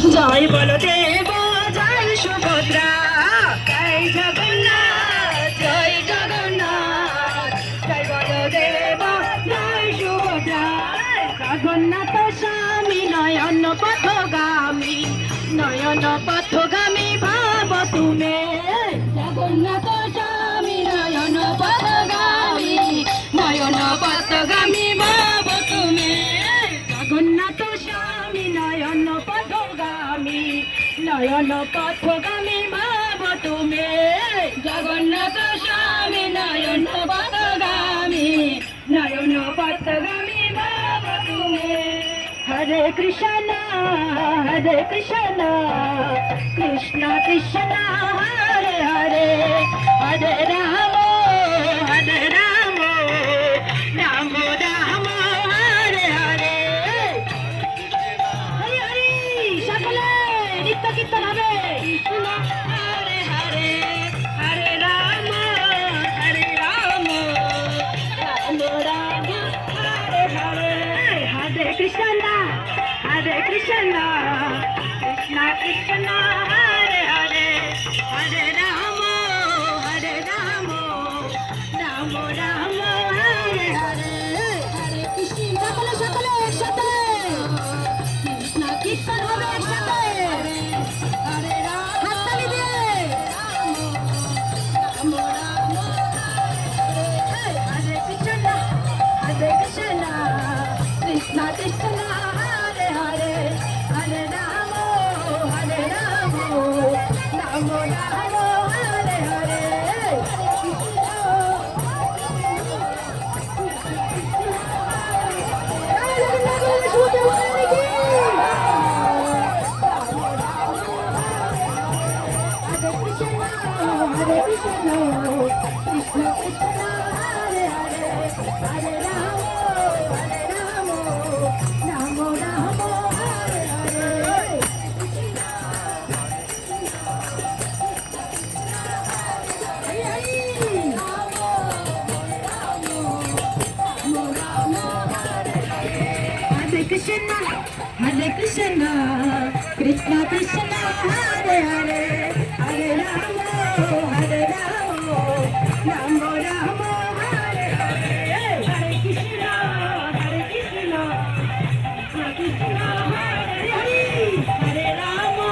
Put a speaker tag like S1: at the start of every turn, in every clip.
S1: জয় বলদেব জয় সুভদ্রা জয় জগন্নাথ জয় জগন্নাথ জয় বলদেব জয় সুভদ্রা জগন্নাথ স্বামী নয়ন পথগামী ভাব তুমি জগন্নাথ স্বামী নয়ন পথগামী ভাব তুমি জগন্নাথ স্বামী নয়ন পথগামী ভাব তুমি জগন্নাথ স্বামী নয়ন পথগামী ভাব তুমি হরে কৃষ্ণ কৃষ্ণ কৃষ্ণ হরে হরে হরে রাম রাম রাম হরে হরে হরে হরে সকলে নিত্য কীর্তন হবে কৃষ্ণ হরে হরে হরে রাম রাম রাম হরে হরে হরে কৃষ্ণ কৃষ্ণ কৃষ্ণ হরে হরে হরে রাম রাম রাম হরে হরে হরে কৃষ্ণ সকলে সকলে একসাথে কৃষ্ণ কীর্তন হবে একসাথে হরে রাম হাততালি দিয়ে রাম রাম হরে Krishna Krishna Krishna Hare Hare Hare Ram Ram Ram Hare Hare Hare Krishna Krishna Krishna Hare Hare Hare Ram Ram Ram Hare Hare Hare Krishna, Krishna Krishna, Hare Hare, Hare Rama, Rama Rama, Hare Hare, Hare Krishna, Krishna Krishna, Hare Hare, Hare Rama,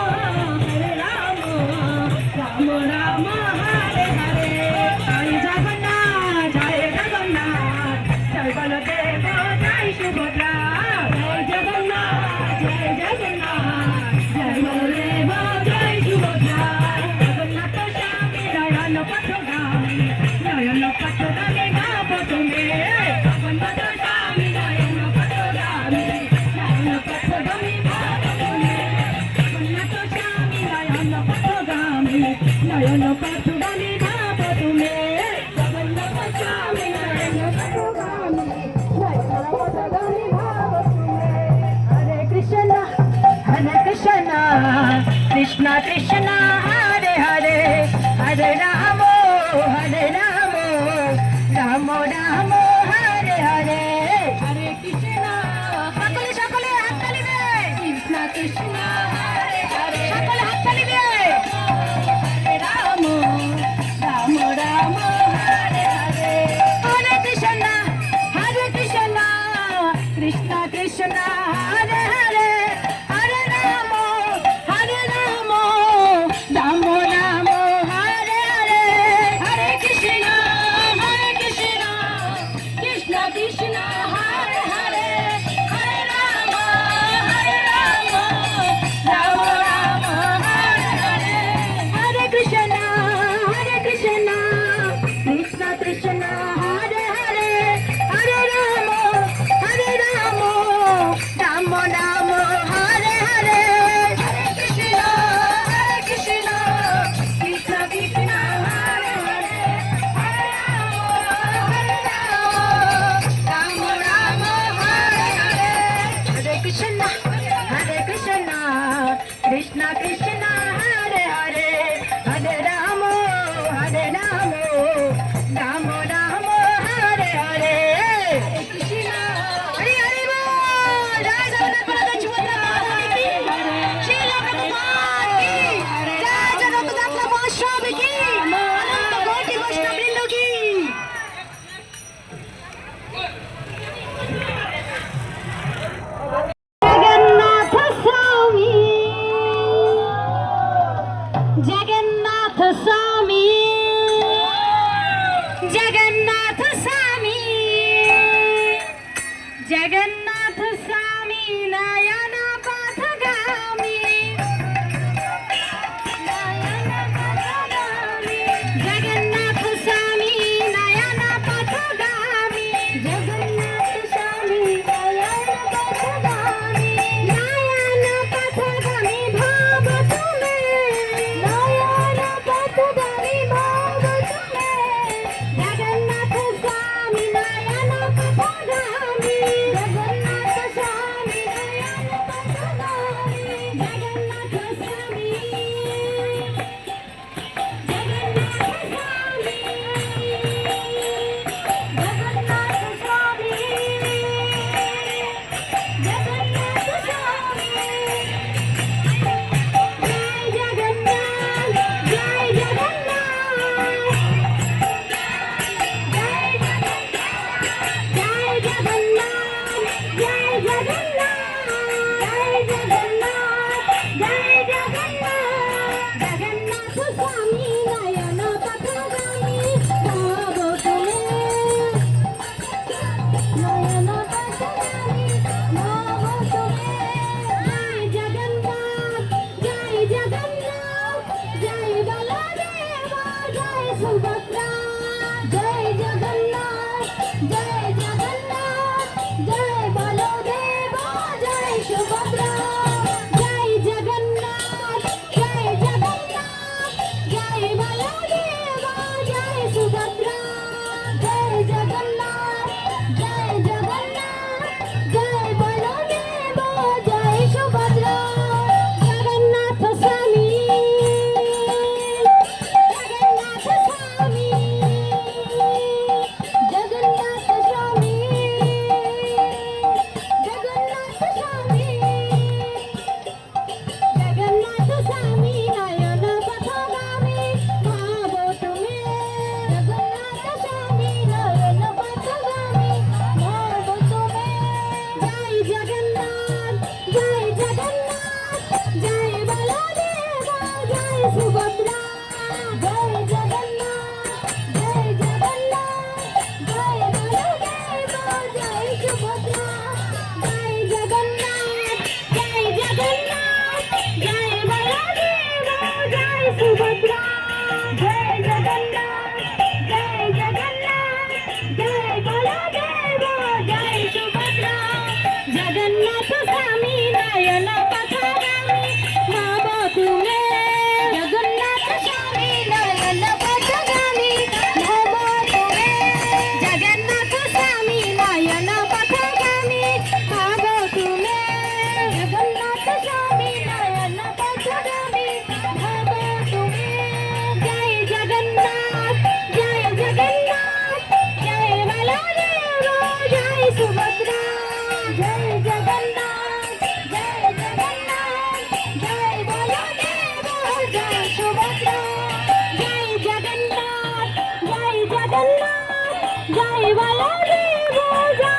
S1: Rama Rama, Hare Hare, Jai Jagannath, Jai Jagannath, Jai Baladeva, Jai Subhadra. जय जगन्नाथ जय बलदेव जय सुभद्रा जगन्नाथ स्वामी नयन पथगामी भाव तुम्हें जगन्नाथ स्वामी नयन पथगामी भाव तुम्हें जगन्नाथ स्वामी नयन पथगामी भाव तुम्हें जगन्नाथ स्वामी नयन पथगामी भाव Krishna Krishna Hare Hare Hare Ramo Ramo Ramo Hare Hare Hare Krishna সকলে সকলে হাত তালিবে Krishna Krishna Hare Hare সকলে হাত তালিবে Hare Ramo Ramo Hare Hare Hare Krishna Krishna Krishna Hare Hare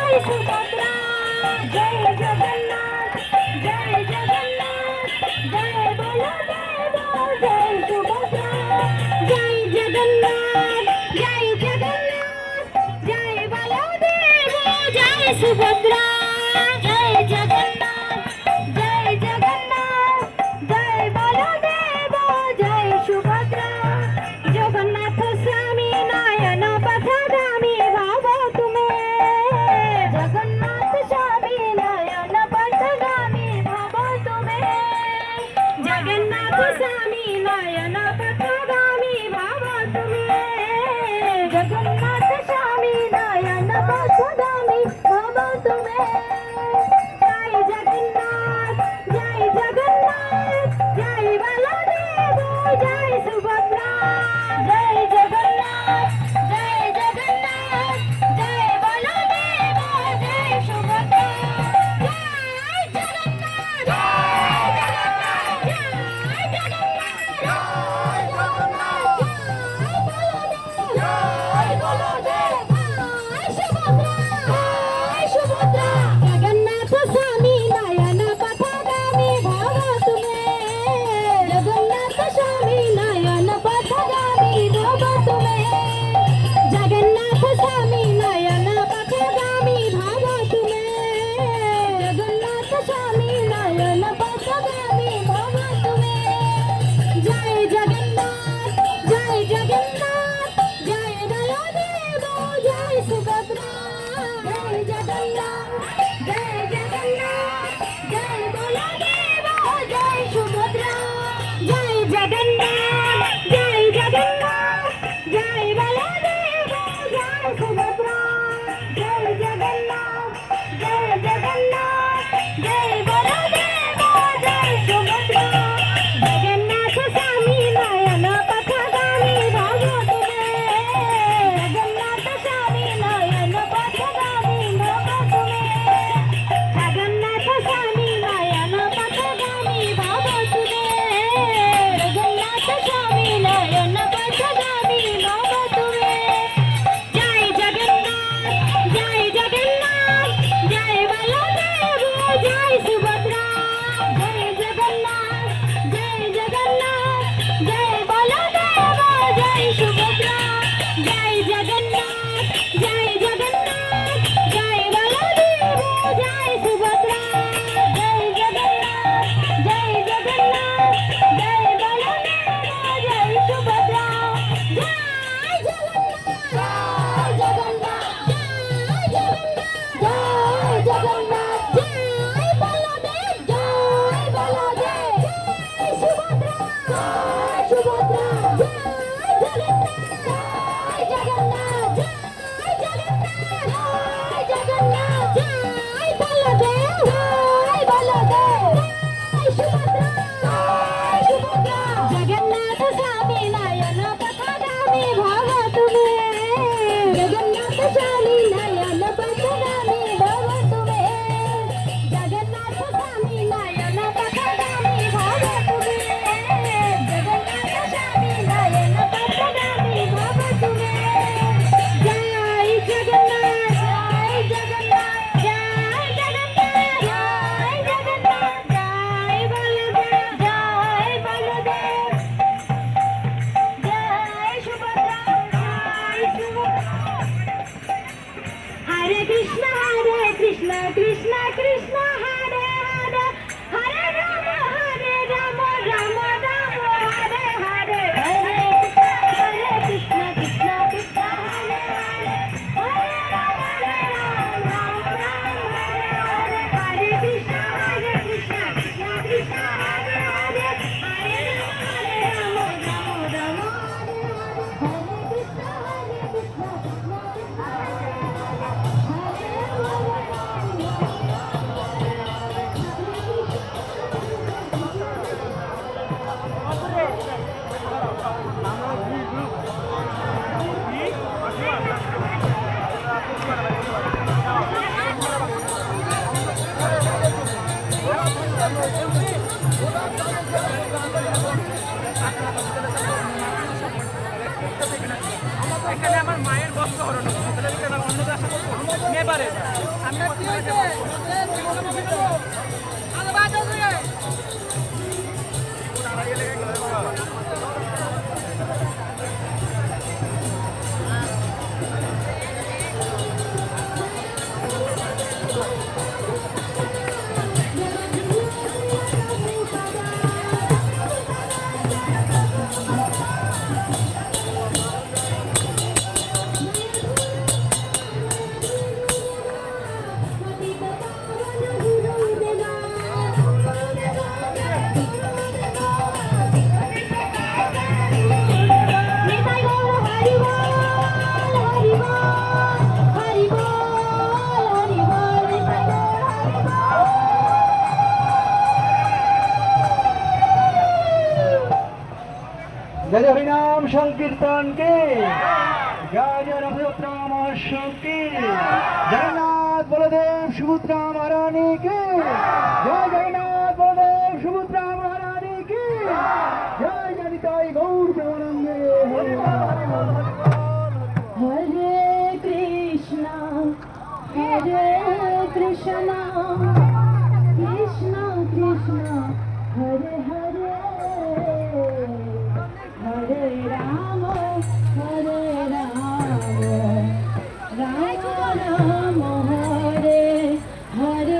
S1: জয় সুভদ্রা জয় জগন্নাথ জয় জগন্নাথ জয় বলদেব জয় সুভদ্রা জয় জগন্নাথ জয় জগন্নাথ জয় বলদেব জয় সুভদ্রা জয় জগন্নাথ জয় জগন্নাথ জয় বলদেব জয় সুভদ্রা জগন্নাথ স্বামী নয়ন পথগামী ভাব তুমি জগন্নাথ স্বামী নয়ন পথগামী ভাব তুমি জগন্নাথ স্বামী নয়ন পথগামী ভাব তুমি জগন্নাথ স্বামী নয়ন পথগামী ভাব তুমি জয় জগন্নাথ জয় জগন্নাথ জয় বলদেব জয় সুভদ্রা জয় জগন্নাথ জয় জগন্নাথ জয় বলদেব জয় সুভদ্রা জয় জগন্নাথ জয় জগন্নাথ জয় জগন্নাথ জয় বলদেব জয় সুভদ্রা জয় সুভদ্রা জগন্নাথ স্বামী নয়ন পথগামী ভাব তুমি জগন্নাথ স্বামী নয়ন পথগামী ভাব তুমি জগন্নাথ স্বামী নয়ন পথগামী ভাব তুমি জগন্নাথ স্বামী নয়ন পথগামী ভাব তুমি জয় জগন্নাথ জয় জগন্নাথ জয় বলদেব জয় সুভদ্রা জয় জগন্নাথ জয় জগন্নাথ জয় বলদেব জয় সুভদ্রা জয় জগন্নাথ জয় জগন্নাথ জয় বলদেব জয় সুভদ্রা জয় জগন্নাথ জয় জগন্নাথ জয় বলদেব জয় সুভদ্রা জগন্নাথ স্বামী নয়ন পথগামী ভাব তুমি জগন্নাথ স্বামী নয়ন পথগামী ভাব তুমি জগন্নাথ স্বামী নয়ন পথগামী ভাব তুমি জগন্নাথ স্বামী নয়ন পথগামী ভাব তুমি জয় জগন্নাথ জয় জগন্নাথ জয় বলদেব জয় সুভদ্রা জয় জগন্নাথ জয় জগন্নাথ জয় বলদেব জয় সুভদ্রা জয় জগন্নাথ জয় জগন্নাথ জয় বলদেব জয় সুভদ্রা জয় জগন্নাথ জয় জগন্নাথ জয় বলদেব জয় সুভদ্রা জয় জগন্নাথ জয় জগন্নাথ জয় জগন্নাথ জয় বলদেব জয় বলদেব জয় সুভদ্রা জয় সুভদ্রা জয় জগন্নাথ জয় জগন্নাথ জয় জগন্নাথ জয় বলদেব জয় বলদেব জয় সুভদ্রা জয় সুভদ্রা জগন্নাথ স্বামী নয়ন পথগামী ভাব তুমি জগন্নাথ স্বামী নয়ন পথগামী ভাব তুমি জগন্নাথ স্বামী নয়ন পথগামী ভাব তুমি জগন্নাথ স্বামী নয়ন পথগামী ভাব তুমি জয় জগন্নাথ জয় জগন্নাথ জয় জগন্নাথ জয় জগন্নাথ জয় বলদেব জয় বলদেব জয় সুভদ্রা জয় সুভদ্রা হরে কৃষ্ণ কৃষ্ণ কৃষ্ণ হরে হরে হরে রাম রাম রাম হরে হরে হরে কৃষ্ণ কৃষ্ণ কৃষ্ণ হরে হরে হরে রাম রাম রাম হরে হরে হরে কৃষ্ণ কৃষ্ণ কৃষ্ণ হরে হরে হরে রাম রাম রাম হরে হরে হরে কৃষ্ণ কৃষ্ণ কৃষ্ণ হরে
S2: এখানে আমার মায়ের বস্ত্র হরণ जय जय हरिनाम संकीर्तन के जय जय रथयात्रा महोत्सव की जगन्नाथ बलदेव सुभद्रा महारानी की जय जगन्नाथ बलदेव सुभद्रा महारानी की जय जय निताई गौर प्रेमानंदे
S1: हरे कृष्णा कृष्णा कृष्णा हरे हरे हरे राम राम राम हरे हरे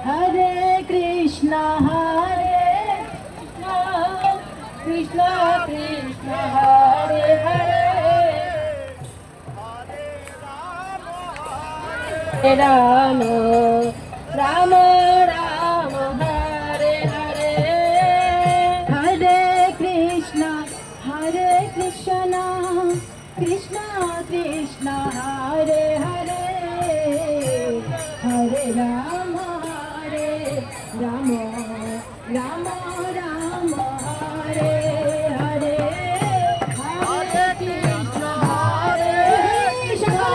S1: हरे कृष्णा कृष्णा कृष्णा हरे हरे राम राम राम हरे हरे हरे कृष्णा कृष्णा कृष्णा हरे हरे हरे राम राम राम राम हरे हरे हरे कृष्णा कृष्णा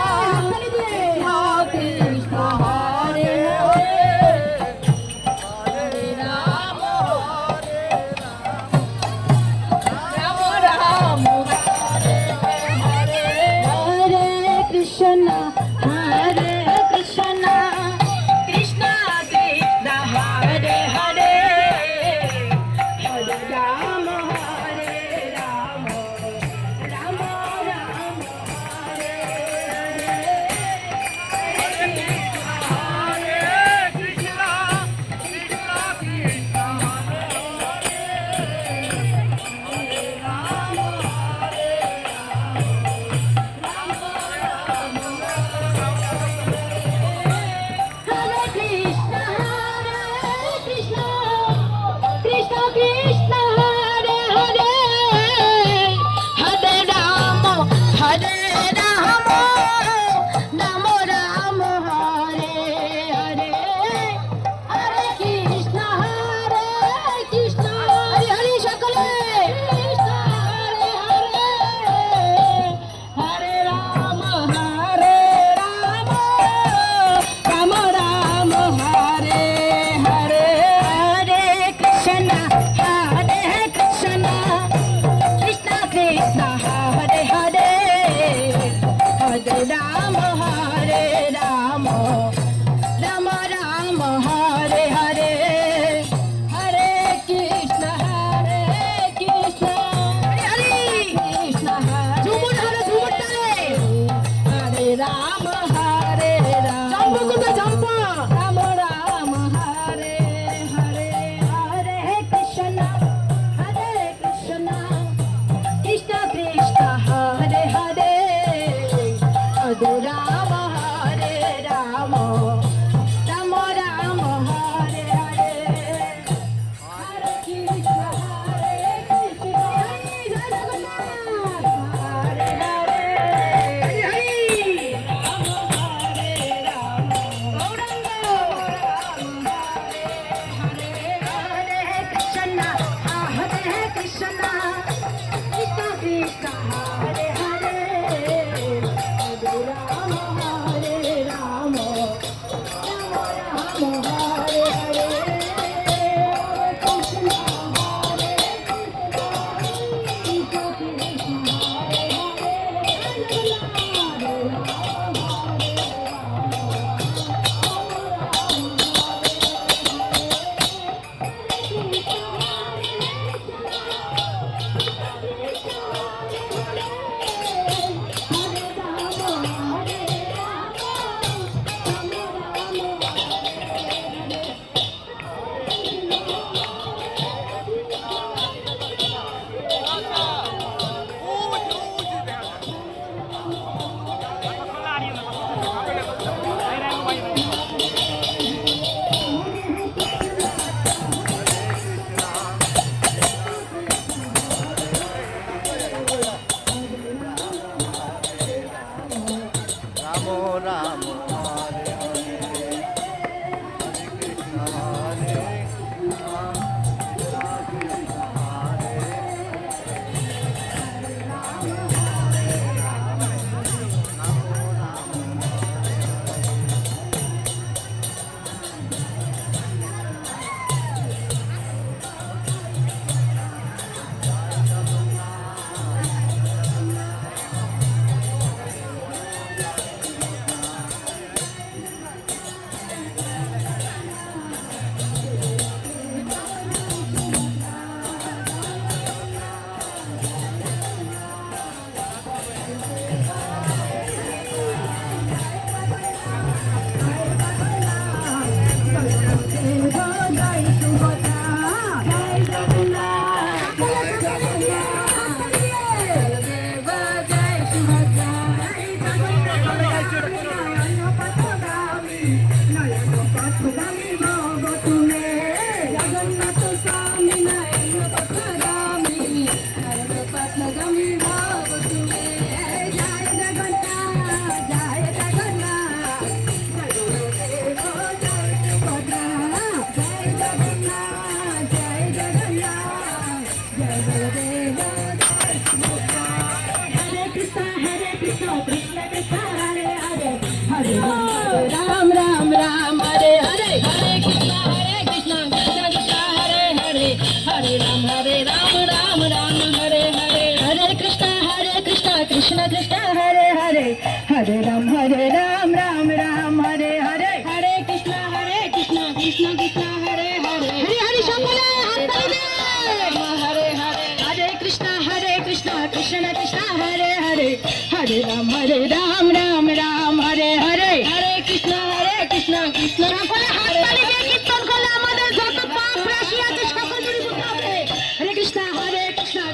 S1: हरे हरे राम राम हरे कृष्णा कृष्णा कृष्णा हरे हरे हरे राम राम राम हरे Hare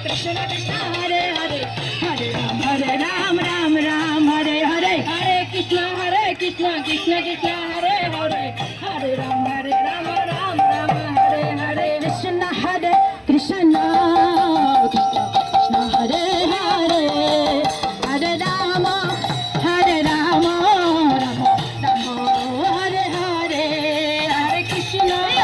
S1: Krishna Krishna Hare Hare Hare Ram Ram Ram Hare Hare Hare Krishna Krishna Krishna Hare Hare Hare Ram Ram Ram Hare Hare Krishna Hare Krishna Krishna Krishna Hare Hare Hare Rama Rama Rama Hare Hare Hare Krishna Krishna Krishna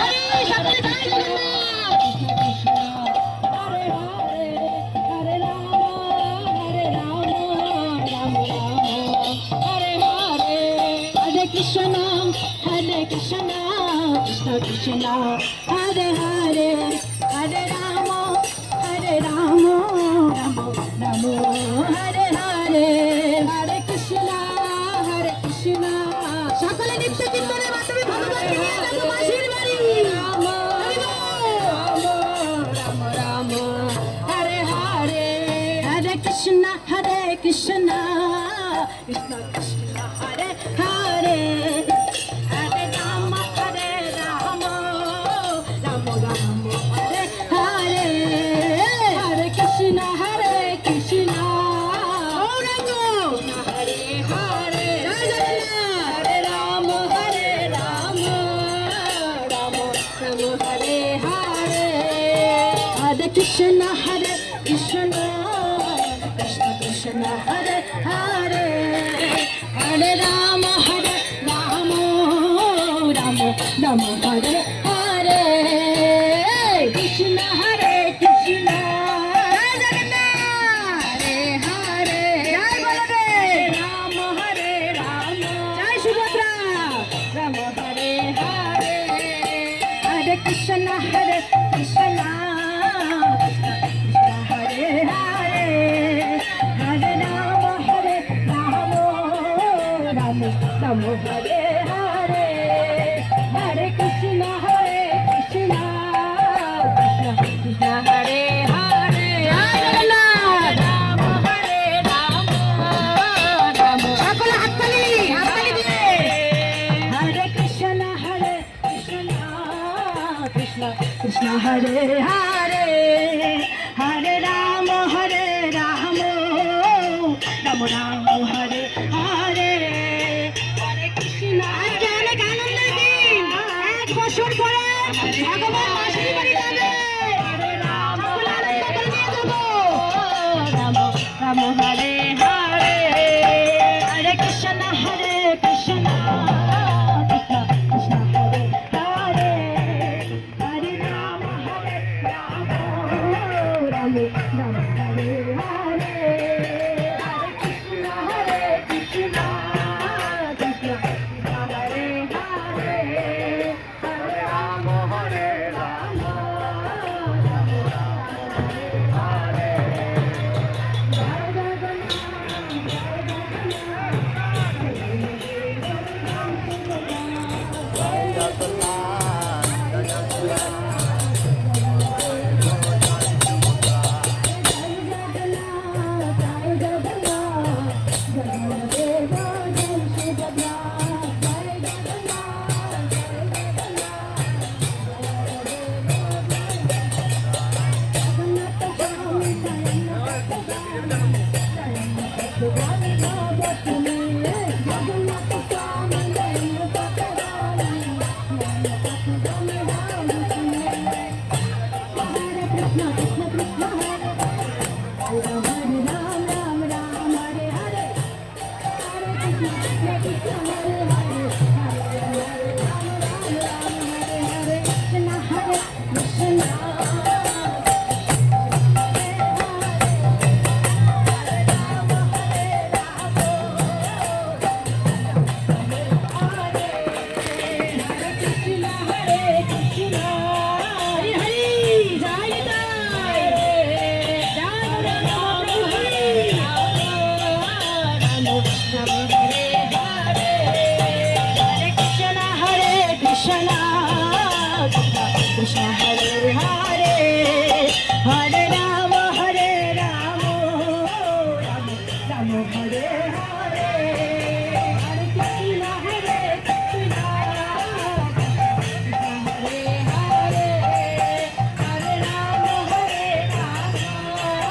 S1: Hare Hare Hare Rama Rama Hare Hare Hare Krishna Krishna Krishna Hare Hare Hare Rama Rama Hare Hare Hare Krishna সকলে নিত্য চিন্তনের মাধ্যমে ভগবানকে নিয়ে যাবো মাসির বাড়ি রাম রাম হরে হরে হরে কৃষ্ণ কৃষ্ণ কৃষ্ণ হরে হরে হরে রাম রাম রাম হরে হরে হরে কৃষ্ণ কৃষ্ণ গৌরাঙ্গ হরে হরে হরে রাম রাম রাম হরে হরে হরে কৃষ্ণ কৃষ্ণ কৃষ্ণ হরে হরে হরে রাম রাম রাম হরে হরে কৃষ্ণ কৃষ্ণ হরে হরে জয় বলদেব রাম রাম জয় সুভদ্রা রাম হরে হরে হরে কৃষ্ণ কৃষ্ণ হরে হরে হরে রাম রাম রাম হরে হরে হরে কৃষ্ণ কৃষ্ণ কৃষ্ণ হরে হরে রাম হরে রাম রাম সকল হাততালি দিয়ে হরে কৃষ্ণ কৃষ্ণ কৃষ্ণ হরে হরে হরে রাম রাম রাম হরে হরে হরে কৃষ্ণ আজকে অনেক আনন্দের দিন 1 বছর পরে ভগবান মাসির বাড়ি যাবে হরে রাম আনন্দ করে নিয়ে যাবো রাম রাম হরে হরে হরে কৃষ্ণ কৃষ্ণ কৃষ্ণ হরে হরে হরে রাম রাম রাম হরে হরে হরে কৃষ্ণ কৃষ্ণ কৃষ্ণ হরে হরে হরে রাম রাম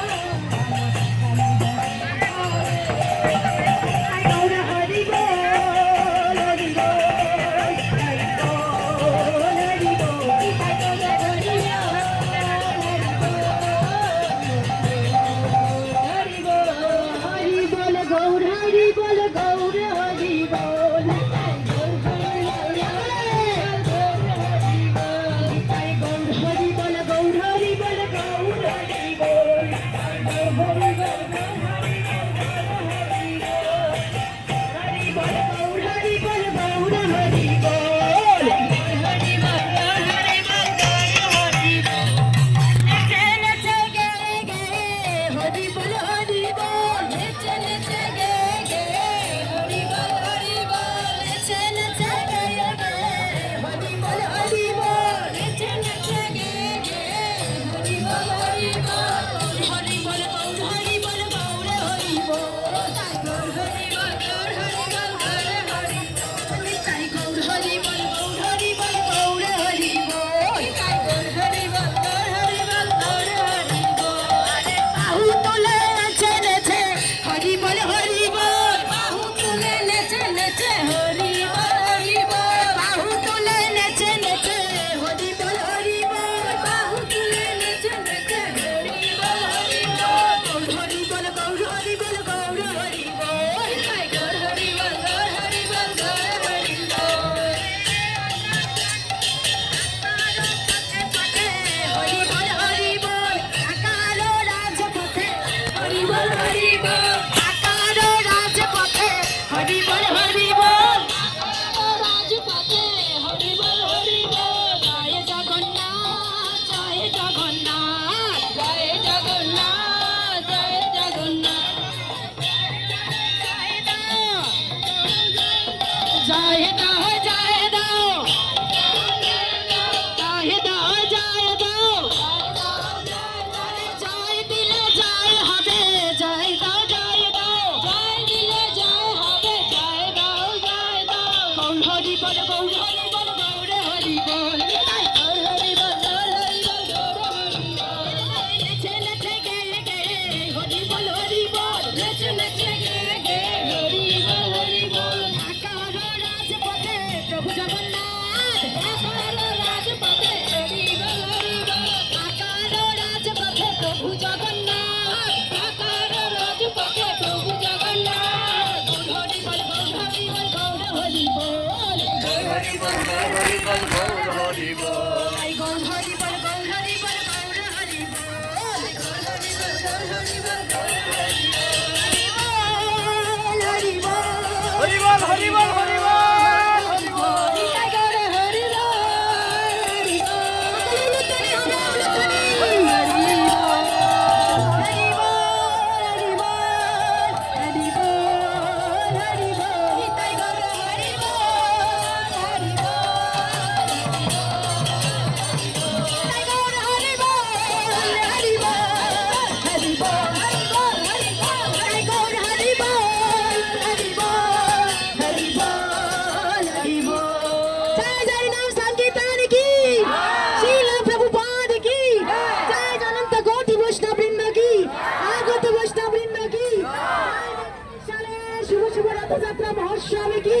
S1: রথযাত্রা মহোৎসবে কি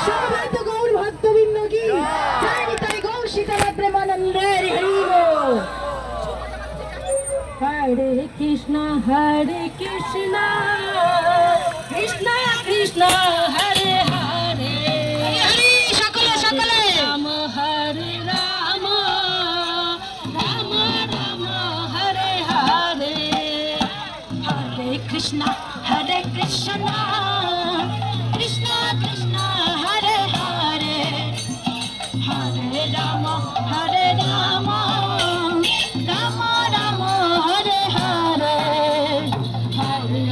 S1: সমবেত গৌর ভক্তবৃন্দ কি জয় নিতাই গৌর সীতারাম প্রেমানন্দের হরি বল। হরে কৃষ্ণ কৃষ্ণ কৃষ্ণ হরে হরে সকলে সকলে রাম হরে রাম রাম রাম হরে হরে হরে কৃষ্ণ কৃষ্ণ কৃষ্ণ কৃষ্ণ হরে হরে হরে রাম রাম রাম হরে হরে হরে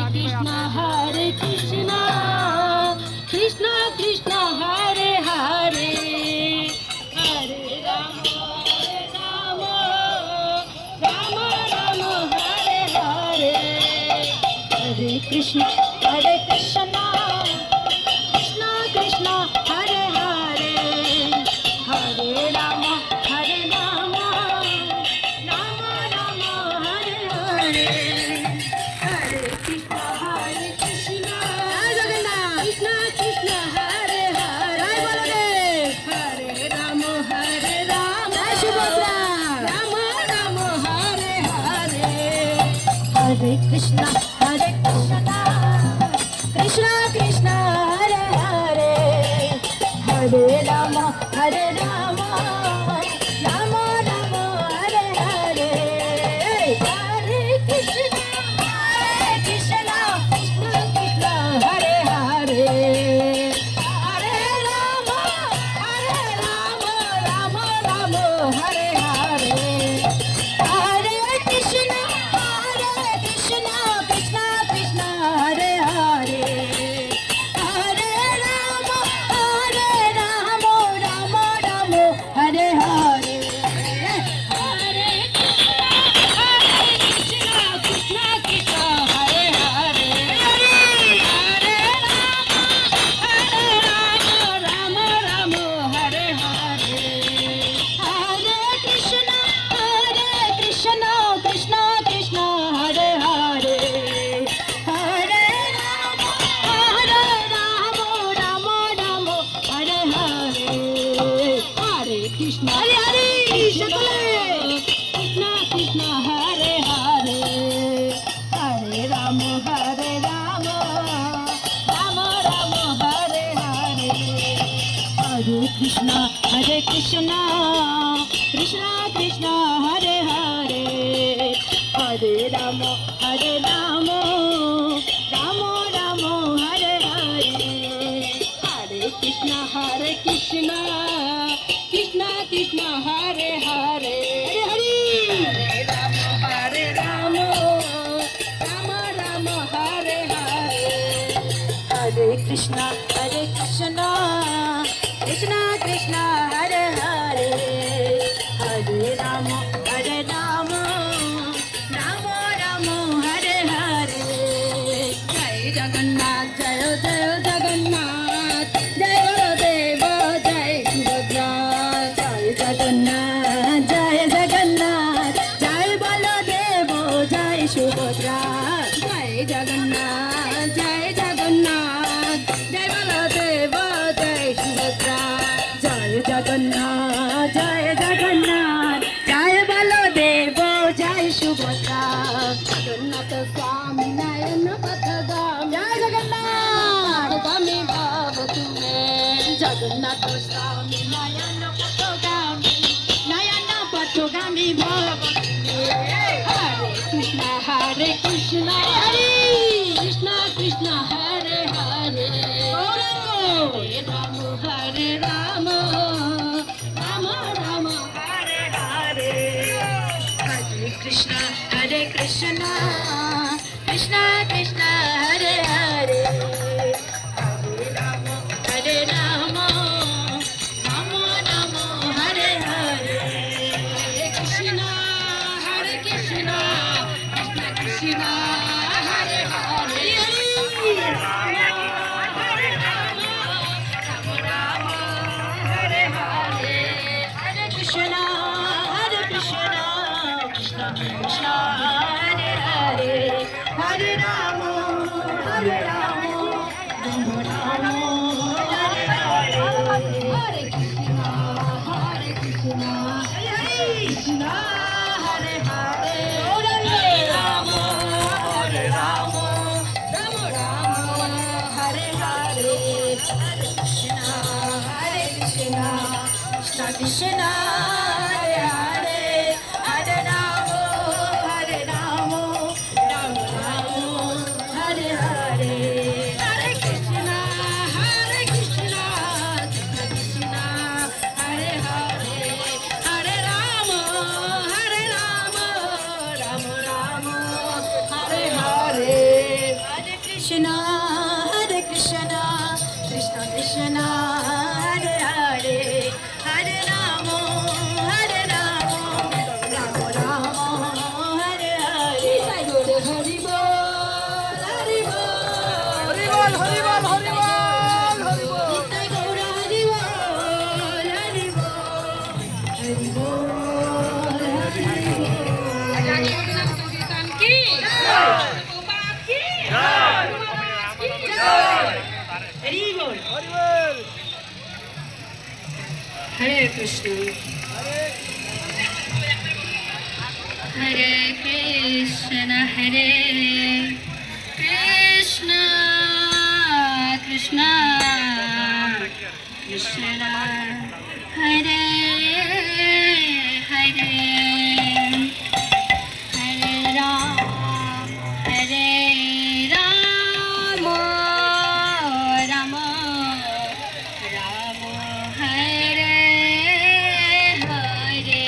S1: কৃষ্ণ কৃষ্ণ কৃষ্ণ হরে হরে হরে রাম রাম রাম হরে হরে হরে কৃষ্ণ কৃষ্ণ কৃষ্ণ হরে হরে হরে রাম রাম রাম হরে হরে হরে কৃষ্ণ জয় জগন্নাথ কৃষ্ণ কৃষ্ণ হরে হরে বলরে হরে রাম জয় সুভদ্রা রাম রাম হরে হরে হরে কৃষ্ণ কৃষ্ণ কৃষ্ণ হরে হরে হরে রাম রাম রাম হরে হরে হরে কৃষ্ণ কৃষ্ণ কৃষ্ণ হরে হরে হরে রাম রাম রাম হরে হরে হরে কৃষ্ণ কৃষ্ণ কৃষ্ণ হরে হরে হরে রাম রাম রাম হরে হরে হরে কৃষ্ণ কৃষ্ণ কৃষ্ণ হরে হরে হরে রাম রাম হরে হরে হরে কৃষ্ণ কৃষ্ণ কৃষ্ণ হরে হরে হরে রাম রাম হরে হরে হরে কৃষ্ণ হরে সকলে কৃষ্ণ কৃষ্ণ হরে হরে হরে রাম রাম রাম হরে হরে হরে কৃষ্ণ কৃষ্ণ কৃষ্ণ কৃষ্ণ হরে হরে হরে রাম রাম রাম হরে হরে হরে কৃষ্ণ কৃষ্ণ কৃষ্ণ হরে হরে হরে রাম রাম রাম হরে হরে হরে কৃষ্ণ কৃষ্ণ কৃষ্ণ হরে হরে হরে রাম রাম রাম হরে হরে জয় জগন্নাথ জয় জয় জগন্নাথ জয় বলদেব জয় সুভদ্রা জয় জগন্নাথ জয় জগন্নাথ জয় বলদেব জয় সুভদ্রা জয় জগন্নাথ জয় জগন্নাথ জয় বলদেব জয় সুভদ্রা জয় জগন্নাথ জয় জগন্নাথ জয় বলদেব জয় সুভদ্রা জগন্নাথ স্বামী নয়ন পথগাম জয় Jagannath Krishna Krishna Krishna Hare Hare Hare Rama Rama Rama Hare Hare Hare Krishna Krishna Krishna Hare Hare Hare Rama Rama Rama Hare Hare Hare Krishna Krishna Krishna Hare Hare Hare Rama Rama Hare Hare Hare Krishna Krishna Krishna Hare Hare Hare Rama Rama Rama Hare Hare Hare Krishna Krishna Hare Hare Hare Rama Rama Rama Hare Hare Hare Krishna Krishna Krishna Hare Hare Hare Rama Rama Hare Hare Hare Krishna Krishna Krishna Hare Hare Hare Rama Rama Rama Hare Hare Hare Krishna Krishna Krishna Hare Hare Hare Rama Rama Rama Hare Hare Hari Bol Hari Bol Hari Bol Hari Bol Nitai Gaura Hari Bol Hari Bol Hari Bol Ajani Udina Sultan ki Tupak ki Hari Bol Hare Krishna Hare Krishna Krishna Krishna Hare Hare Hare Rama Rama Rama Hare Hare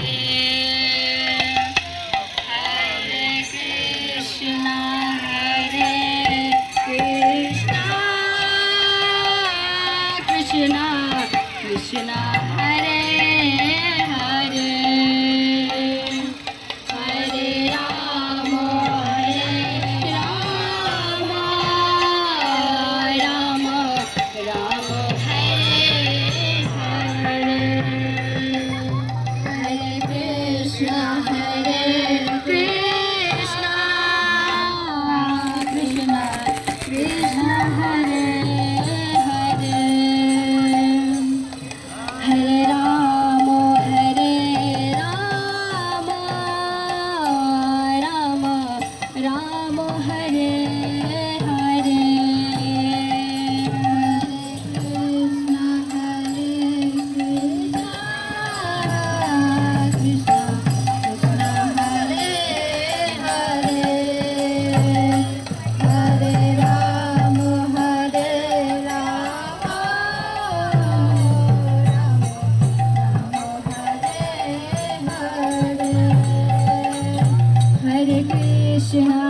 S1: Hare Krishna Krishna Krishna Hare Hare Hare Rama Rama Rama Hare Hare Hare Krishna Krishna Krishna Hare Hare Hare Rama Rama Rama Hare Hare Krishna Krishna Hare Hare Hare Rama Hare Krishna